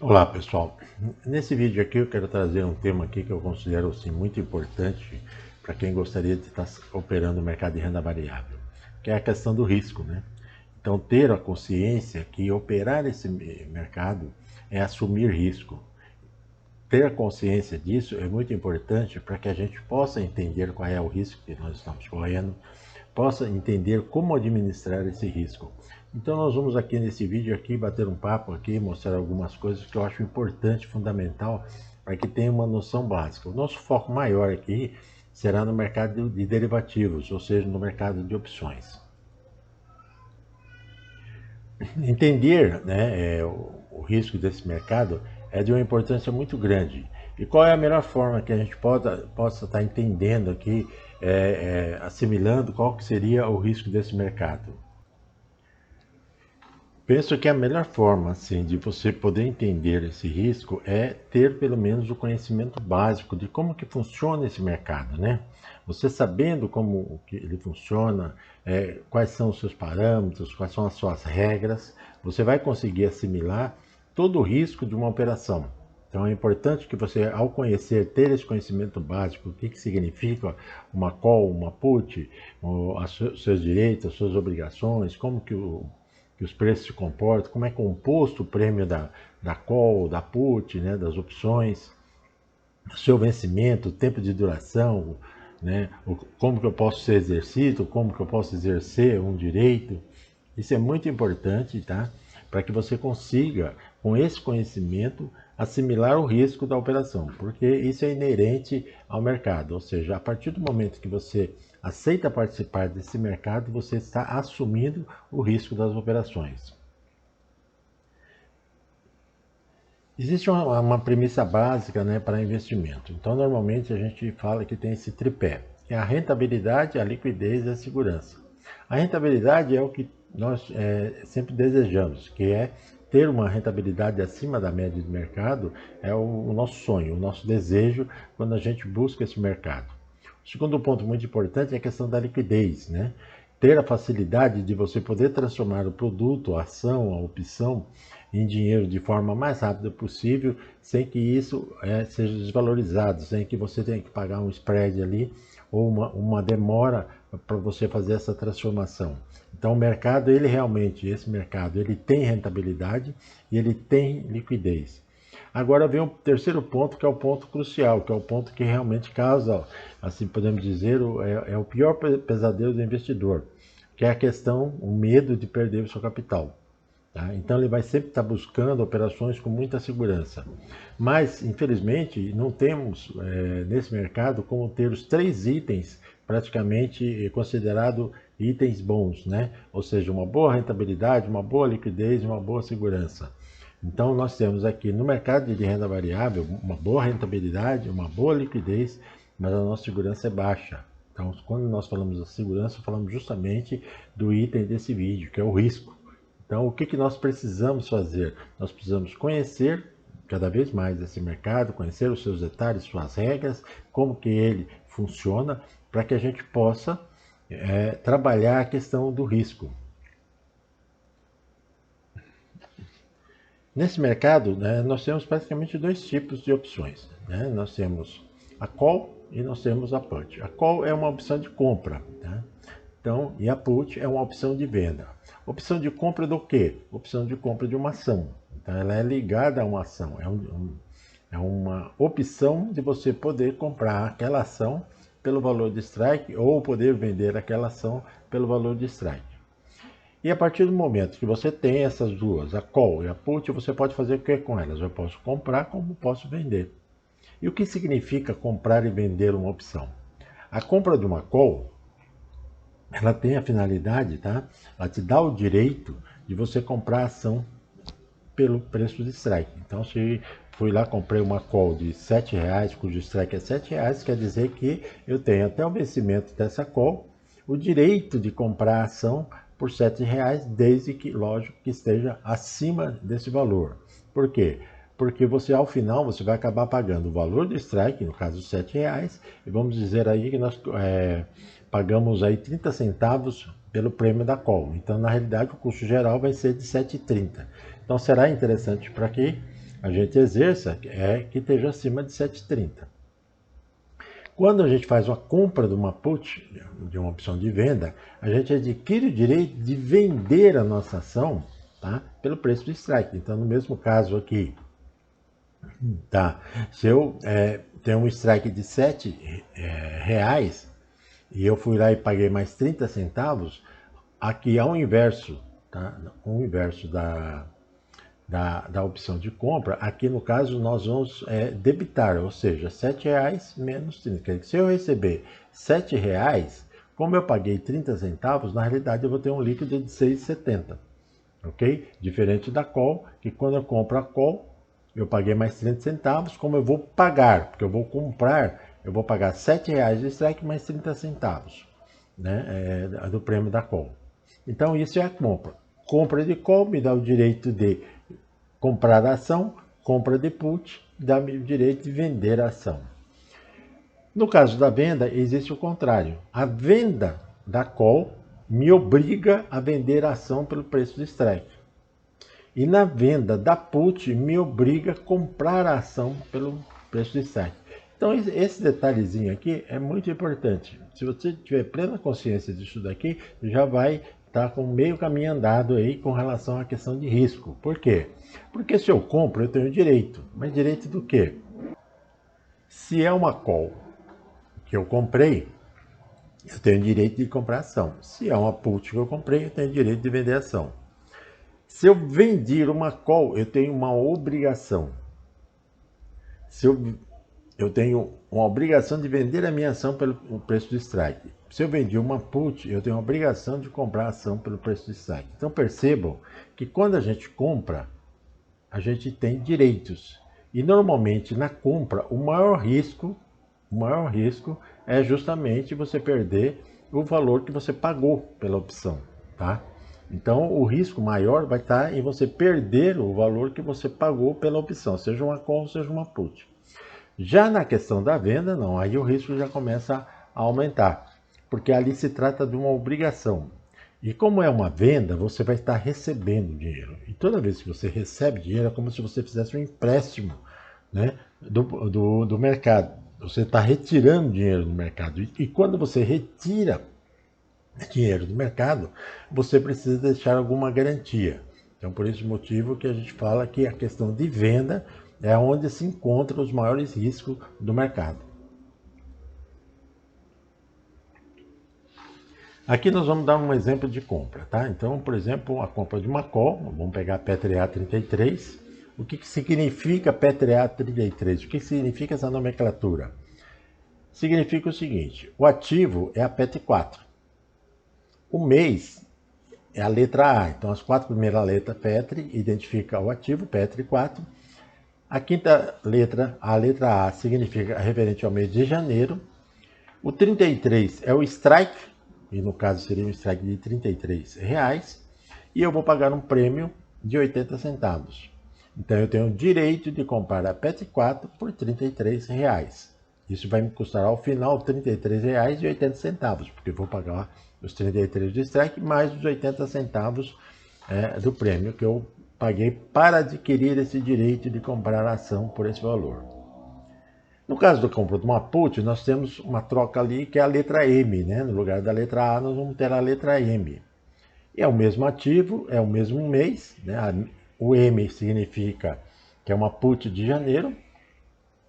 Olá pessoal, nesse vídeo aqui eu quero trazer um tema aqui que eu considero assim, muito importante para quem gostaria de estar operando no mercado de renda variável, que é a questão do risco, né? Então ter a consciência que operar esse mercado é assumir risco. Ter a consciência disso é muito importante para que a gente possa entender qual é o risco que nós estamos correndo, possa entender como administrar esse risco. Então nós vamos aqui nesse vídeo aqui bater um papo aqui, mostrar algumas coisas que eu acho importante, fundamental, para que tenha uma noção básica. O nosso foco maior aqui será no mercado de derivativos, ou seja, no mercado de opções. Entender, né, o risco desse mercado é de uma importância muito grande. E qual é a melhor forma que a gente possa estar entendendo aqui, assimilando qual que seria o risco desse mercado? Penso que a melhor forma, assim, de você poder entender esse risco é ter pelo menos o conhecimento básico de como que funciona esse mercado, né? Você sabendo como que ele funciona, quais são os seus parâmetros, quais são as suas regras, você vai conseguir assimilar todo o risco de uma operação. Então é importante que você, ao conhecer, ter esse conhecimento básico, o que, que significa uma call, uma put, os seus direitos, as suas obrigações, como que os preços se comportam, como é composto o prêmio da call, da put, né, das opções, o seu vencimento, o tempo de duração, né, como que eu posso ser exercido, como que eu posso exercer um direito. Isso é muito importante, tá? Para que você consiga, com esse conhecimento, assimilar o risco da operação, porque isso é inerente ao mercado, ou seja, a partir do momento que você aceita participar desse mercado, você está assumindo o risco das operações. Existe uma premissa básica, né, para investimento. Então, normalmente a gente fala que tem esse tripé, que é a rentabilidade, a liquidez e a segurança. A rentabilidade é o que nós sempre desejamos, que é ter uma rentabilidade acima da média de mercado, é o nosso sonho, o nosso desejo quando a gente busca esse mercado. O segundo ponto muito importante é a questão da liquidez, né? Ter a facilidade de você poder transformar o produto, a ação, a opção em dinheiro de forma mais rápida possível, sem que isso seja desvalorizado, sem que você tenha que pagar um spread ali ou uma demora para você fazer essa transformação. Então o mercado, ele realmente, esse mercado, ele tem rentabilidade e ele tem liquidez. Agora vem o terceiro ponto, que é o ponto crucial, que é o ponto que realmente causa, assim podemos dizer, o pior pesadelo do investidor, que é a questão, o medo de perder o seu capital. Tá? Então ele vai sempre estar buscando operações com muita segurança. Mas, infelizmente, não temos nesse mercado como ter os três itens praticamente considerados itens bons, né? Ou seja, uma boa rentabilidade, uma boa liquidez e uma boa segurança. Então nós temos aqui no mercado de renda variável uma boa rentabilidade, uma boa liquidez, mas a nossa segurança é baixa. Então, quando nós falamos da segurança, falamos justamente do item desse vídeo, que é o risco. Então, o que, que nós precisamos fazer? Nós precisamos conhecer cada vez mais esse mercado, conhecer os seus detalhes, suas regras, como que ele funciona, para que a gente possa trabalhar a questão do risco. Nesse mercado, né, nós temos praticamente dois tipos de opções. Né? Nós temos a call e nós temos a put. A call é uma opção de compra, né? Então, e a put é uma opção de venda. Opção de compra do quê? Opção de compra de uma ação. Então, ela é ligada a uma ação. É uma opção de você poder comprar aquela ação pelo valor de strike ou poder vender aquela ação pelo valor de strike. E a partir do momento que você tem essas duas, a call e a put, você pode fazer o que com elas? Eu posso comprar como posso vender. E o que significa comprar e vender uma opção? A compra de uma call, ela tem a finalidade, tá? Ela te dá o direito de você comprar a ação pelo preço de strike. Então, se fui lá, comprei uma call de R$7, cujo strike é R$7, quer dizer que eu tenho até o vencimento dessa call o direito de comprar a ação por R$7, desde que, lógico, que esteja acima desse valor. Por quê? Porque você, ao final, você vai acabar pagando o valor do strike, no caso R$7, e vamos dizer aí que nós pagamos aí 30 centavos pelo prêmio da call. Então, na realidade, o custo geral vai ser de 7,30. Então, será interessante para quê? a gente exerça é que esteja acima de 7,30. Quando a gente faz uma compra de uma put, de uma opção de venda, a gente adquire o direito de vender a nossa ação, tá, pelo preço do strike. Então, no mesmo caso aqui, tá, se eu tenho um strike de R$7 e eu fui lá e paguei mais 30 centavos, aqui ao inverso, tá, o inverso da opção de compra, aqui no caso nós vamos debitar, ou seja, R$7 menos 30. Se eu receber R$7, como eu paguei 30 centavos, na realidade eu vou ter um líquido de R$6,70, ok? Diferente da call, que quando eu compro a call, eu paguei mais 30 centavos, como eu vou pagar, porque eu vou comprar, eu vou pagar R$7 de strike mais 30 centavos, né, do prêmio da call. Então isso é a compra. Compra de call me dá o direito de comprar a ação, compra de put dá-me o direito de vender a ação. No caso da venda, existe o contrário. A venda da call me obriga a vender a ação pelo preço do strike. E na venda da put me obriga a comprar a ação pelo preço do strike. Então esse detalhezinho aqui é muito importante. Se você tiver plena consciência disso daqui, já vai estar com meio caminho andado aí com relação à questão de risco. Por quê? Porque se eu compro, eu tenho direito. Mas direito do quê? Se é uma call que eu comprei, eu tenho direito de comprar ação. Se é uma put que eu comprei, eu tenho direito de vender ação. Se eu vender uma call, eu tenho uma obrigação. Se eu tenho uma obrigação de vender a minha ação pelo preço do strike. Se eu vendi uma put, eu tenho a obrigação de comprar a ação pelo preço do strike. Então percebam que quando a gente compra, a gente tem direitos. E normalmente na compra, o maior risco é justamente você perder o valor que você pagou pela opção, tá? Então o risco maior vai estar em você perder o valor que você pagou pela opção, seja uma call, seja uma put. Já na questão da venda, não, aí o risco já começa a aumentar, porque ali se trata de uma obrigação. E como é uma venda, você vai estar recebendo dinheiro. E toda vez que você recebe dinheiro, é como se você fizesse um empréstimo, né, do mercado. Você está retirando dinheiro do mercado. E quando você retira dinheiro do mercado, você precisa deixar alguma garantia. Então, por esse motivo que a gente fala que a questão de venda é onde se encontram os maiores riscos do mercado. Aqui nós vamos dar um exemplo de compra, tá? Então, por exemplo, a compra de uma call, vamos pegar a P3A 33. O que significa P3A 33? O que significa essa nomenclatura? Significa o seguinte, o ativo é a PET4. O mês é a letra A, então as 4 primeiras letras PET identifica o ativo, PET4. A quinta letra, a letra A, significa referente ao mês de janeiro. O 33 é o strike, e no caso seria um strike de R$33. E eu vou pagar um prêmio de 80 centavos. Então eu tenho o direito de comprar a PET4 por R$33. Isso vai me custar ao final R$33,80, porque eu vou pagar os 33 de strike mais os 80 centavos do prêmio que eu paguei para adquirir esse direito de comprar a ação por esse valor. No caso da compra de uma put, nós temos uma troca ali que é a letra M, né? No lugar da letra A, nós vamos ter a letra M. E é o mesmo ativo, é o mesmo mês, né? O M significa que é uma put de janeiro,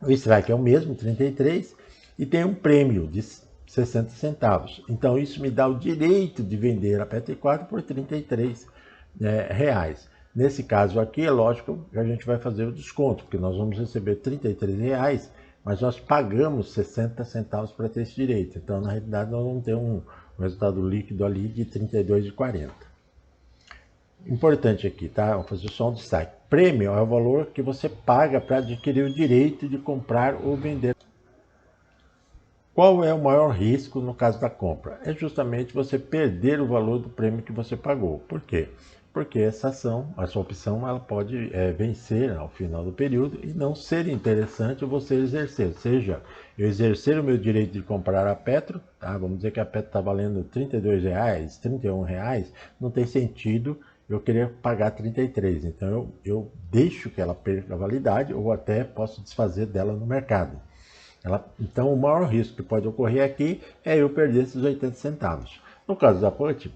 o strike é o mesmo, 33, e tem um prêmio de 60 centavos. Então isso me dá o direito de vender a PT4 por R$33. Nesse caso aqui, é lógico que a gente vai fazer o desconto, porque nós vamos receber R$33, mas nós pagamos 60 centavos para ter esse direito. Então, na realidade, nós vamos ter um resultado líquido ali de R$32,40. Importante aqui, tá? Vou fazer só um destaque. Prêmio é o valor que você paga para adquirir o direito de comprar ou vender. Qual é o maior risco no caso da compra? É justamente você perder o valor do prêmio que você pagou. Por quê? Porque essa ação, essa opção, ela pode vencer ao final do período e não ser interessante você exercer. Ou seja, eu exercer o meu direito de comprar a Petro, tá? Vamos dizer que a Petro está valendo R$32, R$31, não tem sentido eu queria pagar 33, então eu deixo que ela perca a validade ou até posso desfazer dela no mercado. Então o maior risco que pode ocorrer aqui é eu perder esses 80 centavos. No caso da put,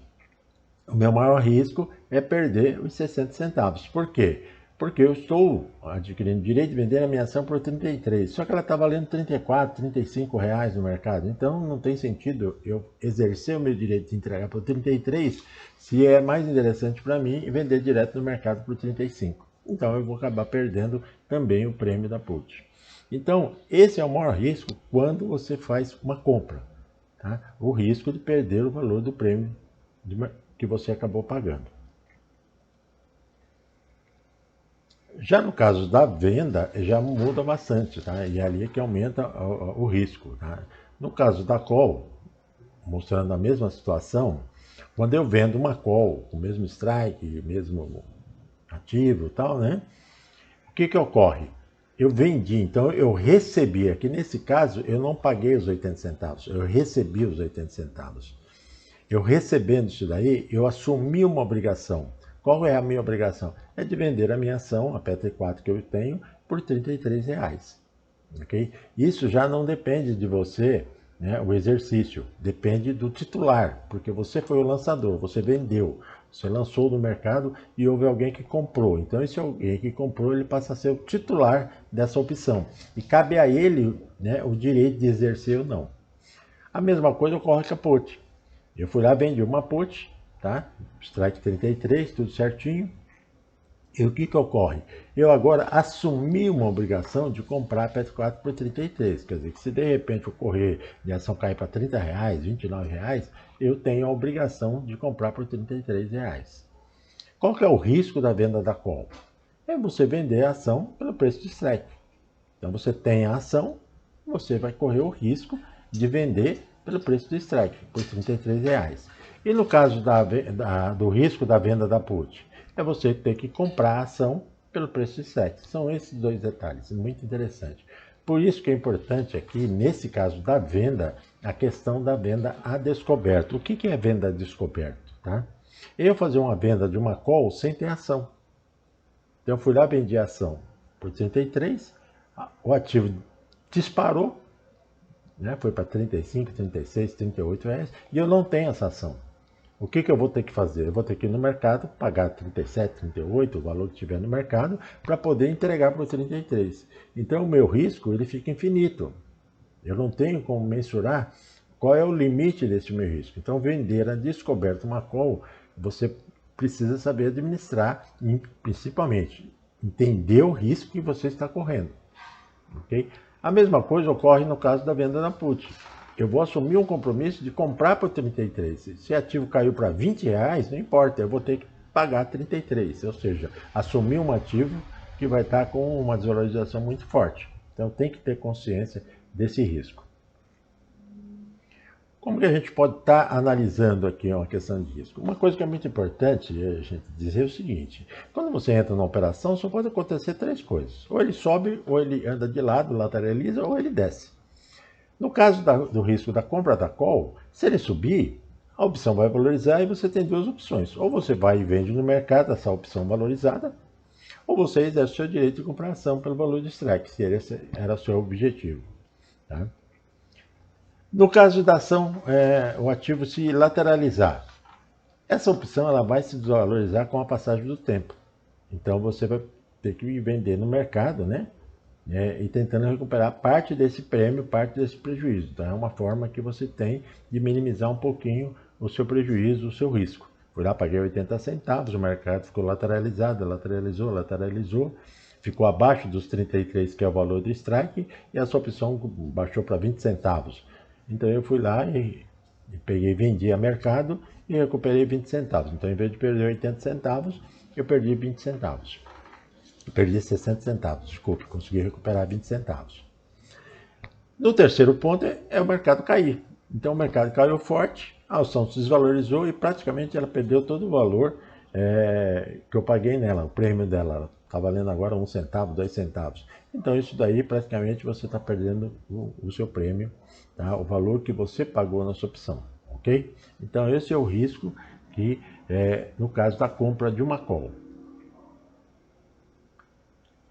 o meu maior risco é perder os 60 centavos. Por quê? Porque eu estou adquirindo direito de vender a minha ação por 33, só que ela está valendo 34, 35 reais no mercado. Então não tem sentido eu exercer o meu direito de entregar por 33 se é mais interessante para mim vender direto no mercado por 35. Então eu vou acabar perdendo também o prêmio da put. Então esse é o maior risco quando você faz uma compra. Tá? O risco de perder o valor do prêmio que você acabou pagando. Já no caso da venda, já muda bastante, tá? E ali é que aumenta o risco. Tá? No caso da call, mostrando a mesma situação, quando eu vendo uma call, o mesmo strike, mesmo ativo e tal, né? O que ocorre? Eu vendi, então eu recebi, aqui nesse caso eu não paguei os 80 centavos, eu recebi os 80 centavos. Eu recebendo isso daí, eu assumi uma obrigação. Qual é a minha obrigação? É de vender a minha ação, a PT4 que eu tenho, por R$33. Okay? Isso já não depende de você, né, o exercício, depende do titular, porque você foi o lançador, você vendeu, você lançou no mercado e houve alguém que comprou. Então esse alguém que comprou, ele passa a ser o titular dessa opção. E cabe a ele, né, o direito de exercer ou não. A mesma coisa ocorre com a put. Eu fui lá, vendi uma put, tá? Strike 33, tudo certinho. E o que ocorre? Eu agora assumi uma obrigação de comprar a PT4 por 33. Quer dizer, que se de repente ocorrer de ação cair para 30 reais, 29 reais, eu tenho a obrigação de comprar por 33 reais. Qual que é o risco da venda da call? É você vender a ação pelo preço de strike. Então você tem a ação, você vai correr o risco de vender pelo preço do strike, por R$33. E no caso do risco da venda da put, é você ter que comprar a ação pelo preço de strike. São esses dois detalhes, muito interessante. Por isso que é importante aqui, nesse caso da venda, a questão da venda a descoberto. O que é venda a descoberto? Tá? Eu fazer uma venda de uma call sem ter ação. Então eu fui lá, vendi a ação por 33, o ativo disparou, né? Foi para 35, 36, 38 reais, e eu não tenho essa ação. O que eu vou ter que fazer? Eu vou ter que ir no mercado, pagar 37, 38, o valor que tiver no mercado, para poder entregar por 33. Então o meu risco ele fica infinito. Eu não tenho como mensurar qual é o limite desse meu risco. Então vender a descoberto uma call, você precisa saber administrar e principalmente entender o risco que você está correndo. Okay? A mesma coisa ocorre no caso da venda da put. Eu vou assumir um compromisso de comprar por 33. Se o ativo caiu para 20 reais, não importa, eu vou ter que pagar 33. Ou seja, assumir um ativo que vai estar com uma desvalorização muito forte. Então tem que ter consciência desse risco. Como que a gente pode estar analisando aqui uma questão de risco? Uma coisa que é muito importante a gente dizer é o seguinte: quando você entra na operação, só pode acontecer três coisas. Ou ele sobe, ou ele anda de lado, lateraliza, ou ele desce. No caso do risco da compra da call, se ele subir, a opção vai valorizar e você tem duas opções. Ou você vai e vende no mercado essa opção valorizada, ou você exerce o seu direito de comprar ação pelo valor de strike, se esse era o seu objetivo. Tá? No caso da ação, o ativo se lateralizar, essa opção ela vai se desvalorizar com a passagem do tempo. Então você vai ter que vender no mercado, né? E tentando recuperar parte desse prêmio, parte desse prejuízo. Então é uma forma que você tem de minimizar um pouquinho o seu prejuízo, o seu risco. Fui lá, paguei 80 centavos, o mercado ficou lateralizado, lateralizou, ficou abaixo dos 33, que é o valor do strike, e a sua opção baixou para 20 centavos. Então eu fui lá e peguei, vendi a mercado e recuperei 20 centavos. Então, em vez de perder 80 centavos, eu perdi 20 centavos. Eu perdi 60 centavos, desculpe, consegui recuperar 20 centavos. No terceiro ponto é o mercado cair. Então, o mercado caiu forte, a ação se desvalorizou e praticamente ela perdeu todo o valor que eu paguei nela, o prêmio dela. Está valendo agora 1 centavo, 2 centavos. Então, isso daí praticamente você está perdendo o seu prêmio, tá? O valor que você pagou na sua opção, ok? Então, esse é o risco que no caso da compra de uma call.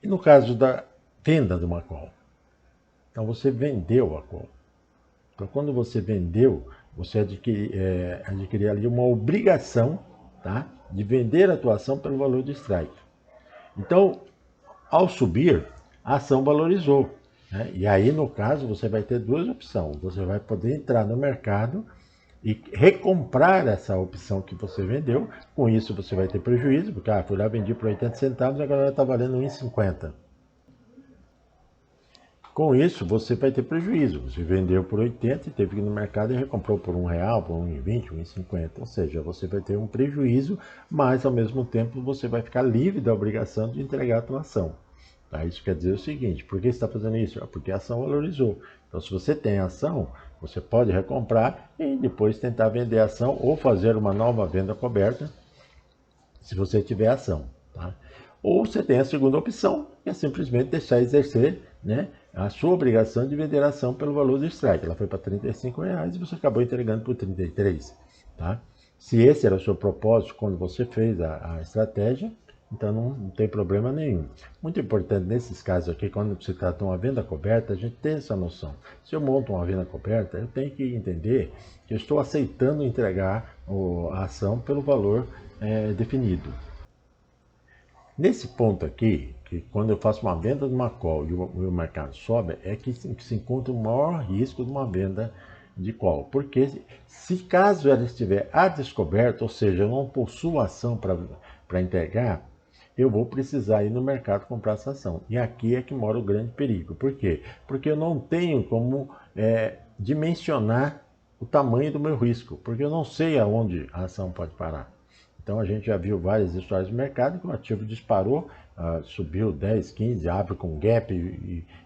E no caso da venda de uma call? Então você vendeu a call. Então quando você vendeu, você adquiriu ali uma obrigação, tá, de vender a tua ação pelo valor do strike. Então, ao subir, a ação valorizou, né? E aí, no caso, você vai ter duas opções. Você vai poder entrar no mercado e recomprar essa opção que você vendeu. Com isso, você vai ter prejuízo, porque fui lá, vendi por 80 centavos, agora ela está valendo 1,50. Com isso, você vai ter prejuízo. Você vendeu por 80 e teve que ir no mercado e recomprou por R$1, por R$1,20, R$1,50. Ou seja, você vai ter um prejuízo, mas ao mesmo tempo você vai ficar livre da obrigação de entregar a tua ação. Tá? Isso quer dizer o seguinte: por que você está fazendo isso? Porque a ação valorizou. Então, se você tem ação, você pode recomprar e depois tentar vender a ação ou fazer uma nova venda coberta, se você tiver ação. Tá? Ou você tem a segunda opção, que é simplesmente deixar exercer, né, a sua obrigação de vender a ação pelo valor do strike. Ela foi para R$35 e você acabou entregando por 33. Tá? Se esse era o seu propósito quando você fez a estratégia, então não tem problema nenhum. Muito importante nesses casos aqui, quando se trata de uma venda coberta, a gente tem essa noção. Se eu monto uma venda coberta, eu tenho que entender que eu estou aceitando entregar a ação pelo valor definido. Nesse ponto aqui, que quando eu faço uma venda de uma call e o mercado sobe, é que se encontra o maior risco de uma venda de call. Porque se caso ela estiver a descoberto, ou seja, eu não possuo ação para entregar, eu vou precisar ir no mercado comprar essa ação. E aqui é que mora o grande perigo. Por quê? Porque eu não tenho como dimensionar o tamanho do meu risco, porque eu não sei aonde a ação pode parar. Então a gente já viu várias histórias de mercado que o ativo disparou, subiu 10, 15, abre com gap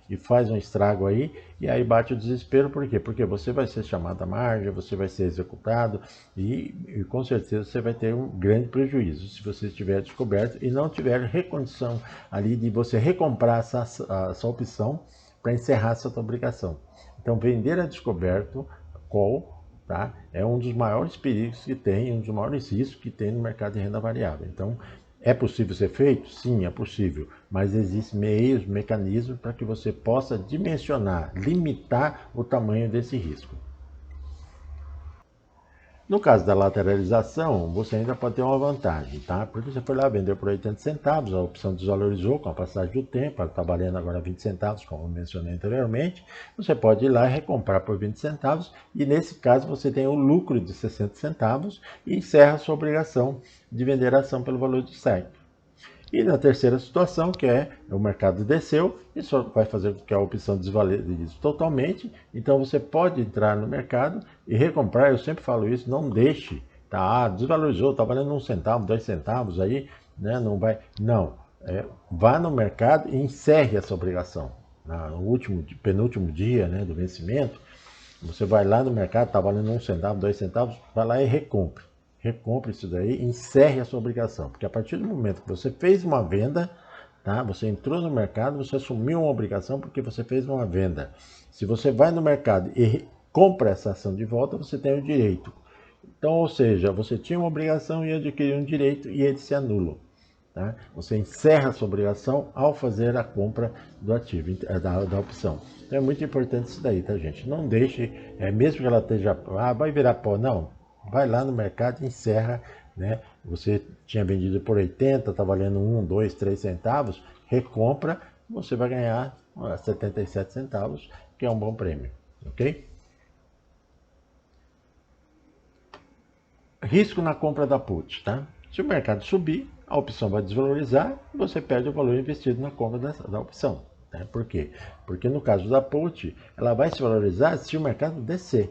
e faz um estrago aí, e aí bate o desespero. Por quê? Porque você vai ser chamado à margem, você vai ser executado e com certeza você vai ter um grande prejuízo se você estiver descoberto e não tiver recondição ali de você recomprar essa opção para encerrar essa tua obrigação. Então vender a descoberto, call, tá? É um dos maiores perigos que tem, um dos maiores riscos que tem no mercado de renda variável. Então, é possível ser feito? Sim, é possível, mas existem meios, mecanismos para que você possa dimensionar, limitar o tamanho desse risco. No caso da lateralização, você ainda pode ter uma vantagem, tá? Porque você foi lá, vendeu por 80 centavos, a opção desvalorizou com a passagem do tempo, ela está valendo agora 20 centavos, como eu mencionei anteriormente. Você pode ir lá e recomprar por 20 centavos, e nesse caso você tem um lucro de 60 centavos e encerra a sua obrigação de vender a ação pelo valor de strike. E na terceira situação, que é o mercado desceu, isso vai fazer com que a opção desvalorize totalmente. Então você pode entrar no mercado e recomprar. Eu sempre falo isso, não deixe, tá? Desvalorizou, está valendo 1 centavo, 2 centavos aí, né? Não vai. Não. Vá no mercado e encerre essa obrigação. No penúltimo dia, né, do vencimento, você vai lá no mercado, está valendo 1 centavo, 2 centavos, vai lá e recompre. Recompre isso daí e encerre a sua obrigação. Porque a partir do momento que você fez uma venda, tá? Você entrou no mercado, você assumiu uma obrigação porque você fez uma venda. Se você vai no mercado e compra essa ação de volta, você tem o direito. Então, ou seja, você tinha uma obrigação e adquiriu um direito e ele se anula. Tá? Você encerra a sua obrigação ao fazer a compra do ativo, da opção. Então é muito importante isso daí, tá, gente? Não deixe, mesmo que ela esteja, vai virar pó, não. Vai lá no mercado e encerra, né? Você tinha vendido por 80, está valendo 1, 2, 3 centavos, recompra, você vai ganhar 77 centavos, que é um bom prêmio, ok? Risco na compra da put, tá? Se o mercado subir, a opção vai desvalorizar e você perde o valor investido na compra da opção. Né? Por quê? Porque no caso da put, ela vai se valorizar se o mercado descer,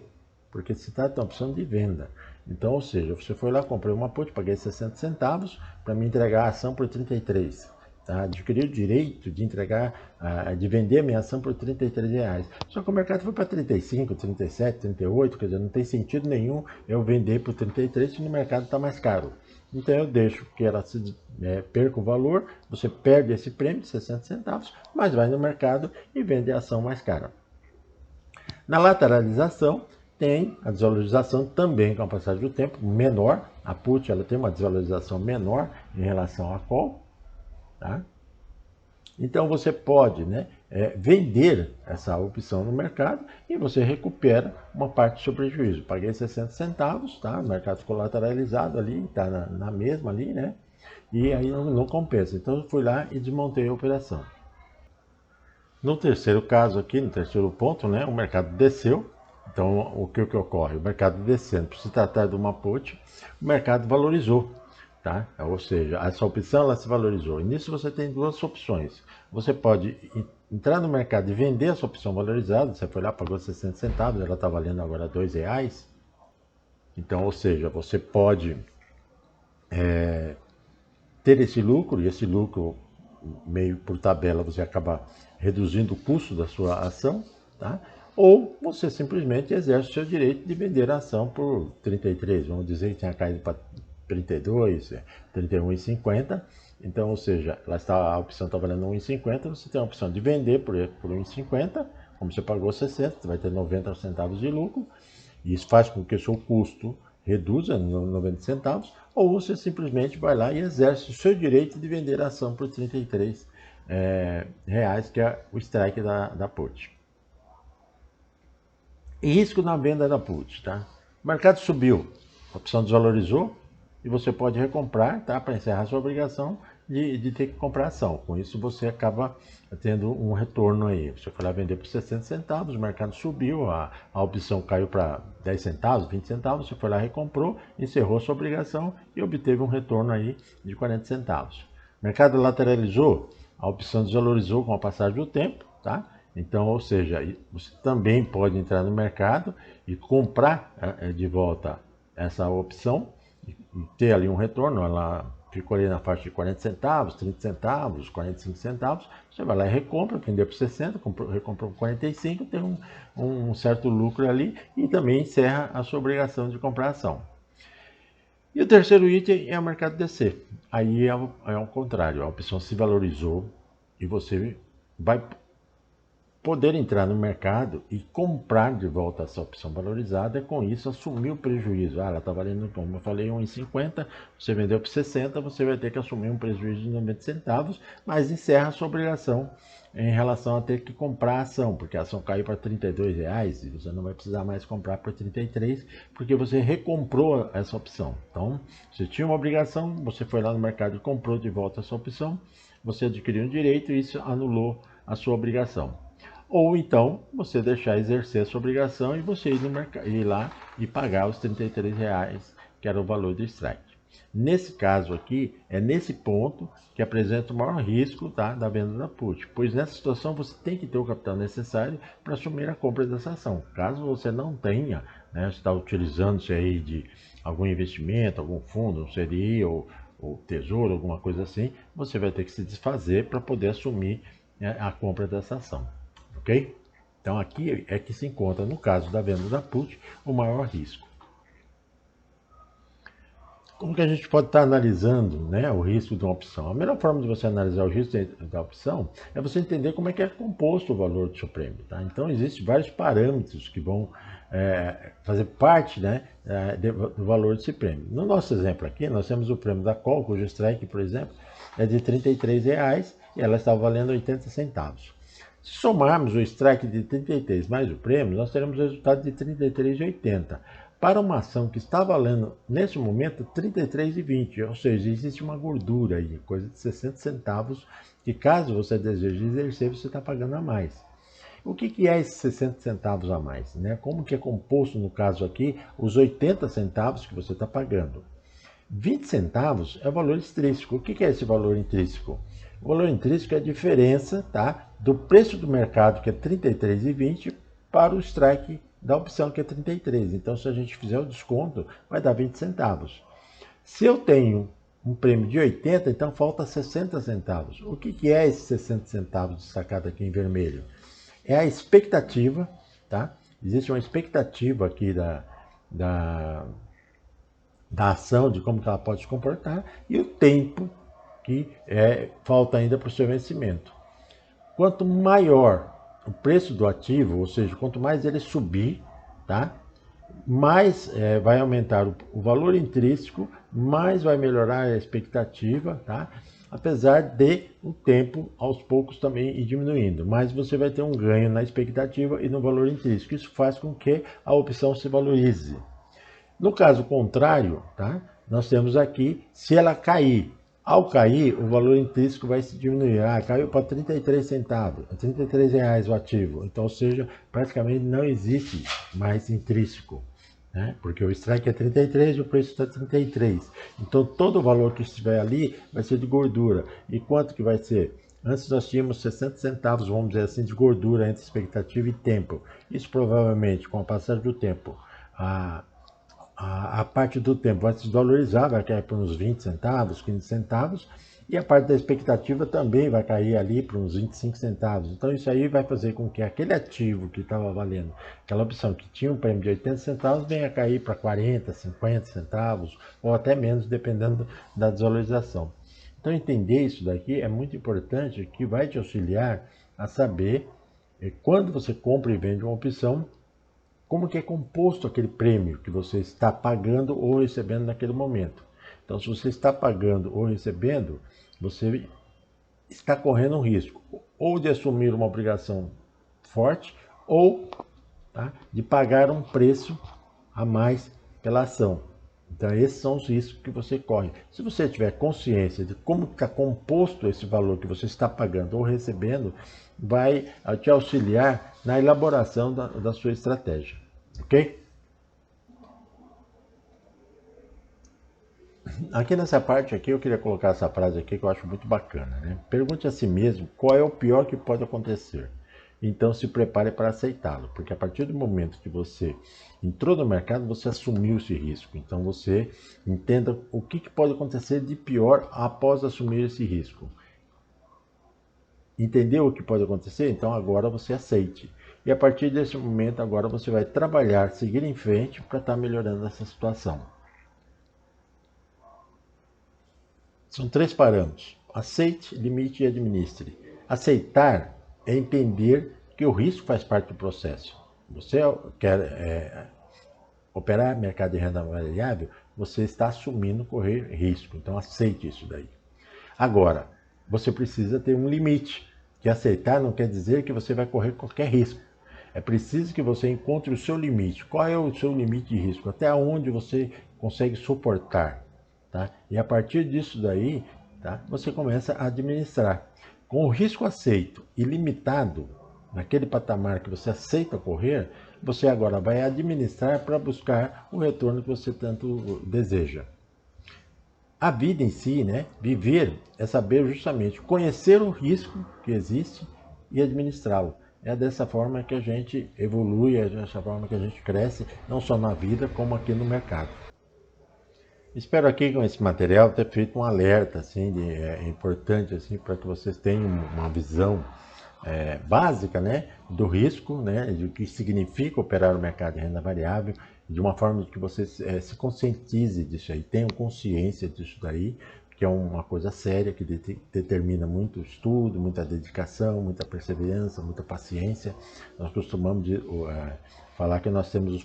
porque se trata de uma opção de venda. Então, ou seja, você foi lá, comprei uma put, paguei 60 centavos para me entregar a ação por 33. Tá? Adquiri o direito de entregar, de vender a minha ação por R$33. Só que o mercado foi para 35, 37, 38, quer dizer, não tem sentido nenhum eu vender por 33 se no mercado está mais caro. Então eu deixo que ela perca o valor, você perde esse prêmio de 60 centavos, mas vai no mercado e vende a ação mais cara. Na lateralização, tem a desvalorização também com a passagem do tempo menor. A put ela tem uma desvalorização menor em relação à call, tá? Então você pode, né, vender essa opção no mercado e você recupera uma parte do seu prejuízo. Paguei 60 centavos, tá? O mercado ficou lateralizado ali, está na mesma ali, né? E aí não compensa. Então eu fui lá e desmontei a operação. No terceiro caso aqui, no terceiro ponto, né, o mercado desceu. Então o que ocorre? O mercado descendo, por se tratar de uma put, o mercado valorizou. Tá? Ou seja, essa opção ela se valorizou. E nisso você tem duas opções. Você pode entrar no mercado e vender essa opção valorizada. Você foi lá, pagou 60 centavos, ela está valendo agora R$2. Então, ou seja, você pode ter esse lucro, e esse lucro, meio por tabela, você acaba reduzindo o custo da sua ação, tá? Ou você simplesmente exerce o seu direito de vender a ação por 33, vamos dizer que tinha caído para 32, 31,50. Então, ou seja, a opção está valendo 1,50, você tem a opção de vender por 1,50, como você pagou 60, você vai ter 90 centavos de lucro, e isso faz com que o seu custo reduza 90 centavos, ou você simplesmente vai lá e exerce o seu direito de vender a ação por 33 reais, que é o strike da put. E risco na venda da put, tá? O mercado subiu, a opção desvalorizou, e você pode recomprar, tá? Para encerrar a sua obrigação de ter que comprar ação. Com isso você acaba tendo um retorno aí. Você foi lá vender por 60 centavos, o mercado subiu, a opção caiu para 10 centavos, 20 centavos, você foi lá, recomprou, encerrou a sua obrigação e obteve um retorno aí de 40 centavos. O mercado lateralizou, a opção desvalorizou com a passagem do tempo, tá? Então, ou seja, você também pode entrar no mercado e comprar de volta essa opção e ter ali um retorno. Ela ficou ali na faixa de 40 centavos, 30 centavos, 45 centavos. Você vai lá e recompra, vendeu por 60, recomprou por 45, tem um certo lucro ali e também encerra a sua obrigação de comprar ação. E o terceiro item é o mercado descer. Aí é o contrário, a opção se valorizou e você vai poder entrar no mercado e comprar de volta essa opção valorizada e com isso assumir o prejuízo. Ela está valendo, como eu falei, 1,50, você vendeu por 60, você vai ter que assumir um prejuízo de 90 centavos, mas encerra a sua obrigação em relação a ter que comprar a ação, porque a ação caiu para R$32 e você não vai precisar mais comprar por 33, porque você recomprou essa opção. Então, você tinha uma obrigação, você foi lá no mercado e comprou de volta essa opção, você adquiriu um direito e isso anulou a sua obrigação. Ou então você deixar exercer a sua obrigação e você ir lá e pagar os R$33, que era o valor do strike. Nesse caso aqui, é nesse ponto que apresenta o maior risco, tá, da venda da put, pois nessa situação você tem que ter o capital necessário para assumir a compra dessa ação. Caso você não tenha, né, você está utilizando-se aí de algum investimento, algum fundo, um CDI ou tesouro, alguma coisa assim, você vai ter que se desfazer para poder assumir, né, a compra dessa ação. Ok? Então aqui é que se encontra, no caso da venda da put, o maior risco. Como que a gente pode estar analisando, né, o risco de uma opção? A melhor forma de você analisar o risco da opção é você entender como é que é composto o valor do seu prêmio. Tá? Então existem vários parâmetros que vão fazer parte, né, do valor desse prêmio. No nosso exemplo aqui, nós temos o prêmio da call, cujo strike, por exemplo, é de R$33 e ela está valendo 80 centavos. Se somarmos o strike de 33 mais o prêmio, nós teremos o resultado de 33,80. Para uma ação que está valendo, nesse momento, 33,20, ou seja, existe uma gordura aí, coisa de 60 centavos, que caso você deseje exercer, você está pagando a mais. O que é esses 60 centavos a mais? Né? Como que é composto, no caso aqui, os 80 centavos que você está pagando? 20 centavos é o valor intrínseco. O que é esse valor intrínseco? O valor intrínseco é a diferença, tá, do preço do mercado, que é 33,20, para o strike da opção, que é 33. Então, se a gente fizer o desconto, vai dar 20 centavos. Se eu tenho um prêmio de 80, então falta 60 centavos. O que é esses 60 centavos destacado aqui em vermelho? É a expectativa, tá? Existe uma expectativa aqui da ação, de como que ela pode se comportar, e o tempo que falta ainda para o seu vencimento. Quanto maior o preço do ativo, ou seja, quanto mais ele subir, tá? mais vai aumentar o valor intrínseco, mais vai melhorar a expectativa, tá? Apesar de o tempo aos poucos também ir diminuindo, mas você vai ter um ganho na expectativa e no valor intrínseco. Isso faz com que a opção se valorize. No caso contrário, tá? Nós temos aqui, se ela cair, ao cair, o valor intrínseco vai se diminuir. Caiu para 33 centavos, R$ 33 o ativo. Então, ou seja, praticamente não existe mais intrínseco, né? Porque o strike é 33 e o preço está 33. Então, todo o valor que estiver ali vai ser de gordura. E quanto que vai ser? Antes nós tínhamos 60 centavos, vamos dizer assim, de gordura entre expectativa e tempo. Isso provavelmente, com a passagem do tempo, a parte do tempo vai se desvalorizar, vai cair para uns 20 centavos, 15 centavos, e a parte da expectativa também vai cair ali para uns 25 centavos. Então isso aí vai fazer com que aquele ativo que estava valendo, aquela opção que tinha um prêmio de 80 centavos, venha a cair para 40, 50 centavos, ou até menos, dependendo da desvalorização. Então entender isso daqui é muito importante, que vai te auxiliar a saber quando você compra e vende uma opção, como que é composto aquele prêmio que você está pagando ou recebendo naquele momento. Então, se você está pagando ou recebendo, você está correndo um risco ou de assumir uma obrigação forte ou, tá, de pagar um preço a mais pela ação. Então, esses são os riscos que você corre. Se você tiver consciência de como está composto esse valor que você está pagando ou recebendo, vai te auxiliar na elaboração da sua estratégia. Ok? Aqui nessa parte aqui eu queria colocar essa frase aqui que eu acho muito bacana, né? Pergunte a si mesmo qual é o pior que pode acontecer. Então se prepare para aceitá-lo, porque a partir do momento que você entrou no mercado, você assumiu esse risco. Então você entenda o que pode acontecer de pior após assumir esse risco. Entendeu o que pode acontecer? Então agora você aceite. E a partir desse momento agora você vai trabalhar, seguir em frente para estar melhorando essa situação. São 3 parâmetros: aceite, limite e administre. Aceitar é entender que o risco faz parte do processo. Você quer operar mercado de renda variável, você está assumindo correr risco. Então aceite isso daí. Agora, você precisa ter um limite, que aceitar não quer dizer que você vai correr qualquer risco. É preciso que você encontre o seu limite. Qual é o seu limite de risco? Até onde você consegue suportar? Tá? E a partir disso daí, tá, você começa a administrar. Com o risco aceito e limitado, naquele patamar que você aceita correr, você agora vai administrar para buscar o retorno que você tanto deseja. A vida em si, né, viver, é saber justamente conhecer o risco que existe e administrá-lo. É dessa forma que a gente evolui, é dessa forma que a gente cresce, não só na vida, como aqui no mercado. Espero aqui com esse material ter feito um alerta assim, importante assim, para que vocês tenham uma visão básica, né, do risco, né, de que significa operar o mercado de renda variável, de uma forma que você se conscientize disso aí, tenham consciência disso daí, que é uma coisa séria, que determina muito estudo, muita dedicação, muita perseverança, muita paciência. Nós costumamos falar que nós temos o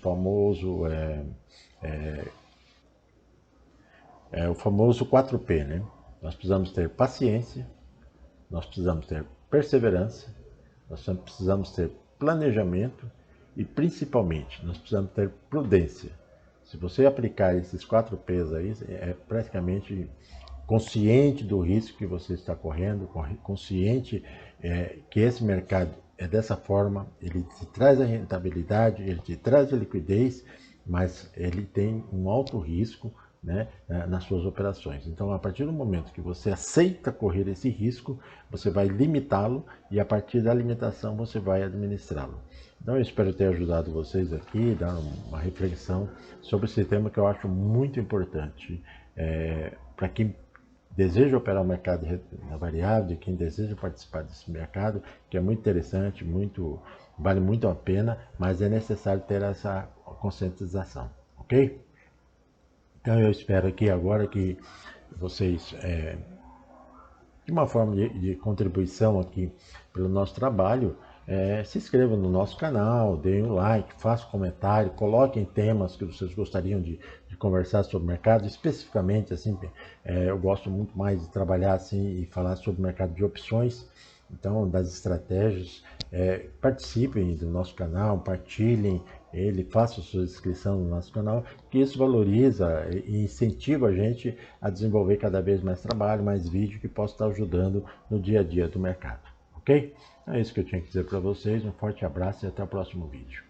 famoso 4P, né? Nós precisamos ter paciência, nós precisamos ter perseverança, nós precisamos ter planejamento e, principalmente, nós precisamos ter prudência. Se você aplicar esses 4Ps aí, é praticamente consciente do risco que você está correndo, consciente que esse mercado é dessa forma, ele te traz a rentabilidade, ele te traz a liquidez, mas ele tem um alto risco, né, nas suas operações. Então, a partir do momento que você aceita correr esse risco, você vai limitá-lo e a partir da limitação você vai administrá-lo. Então, eu espero ter ajudado vocês aqui, dar uma reflexão sobre esse tema que eu acho muito importante para quem deseja operar o mercado na variável, quem deseja participar desse mercado, que é muito interessante, vale muito a pena, mas é necessário ter essa conscientização, ok? Então eu espero aqui agora que vocês, de uma forma de contribuição aqui pelo nosso trabalho, se inscrevam no nosso canal, deem um like, façam comentário, coloquem temas que vocês gostariam de conversar sobre o mercado, especificamente, assim, eu gosto muito mais de trabalhar assim e falar sobre o mercado de opções, então, das estratégias. Participem do nosso canal, partilhem ele, façam sua inscrição no nosso canal, que isso valoriza e incentiva a gente a desenvolver cada vez mais trabalho, mais vídeo que possa estar ajudando no dia a dia do mercado, ok? É isso que eu tinha que dizer para vocês, um forte abraço e até o próximo vídeo.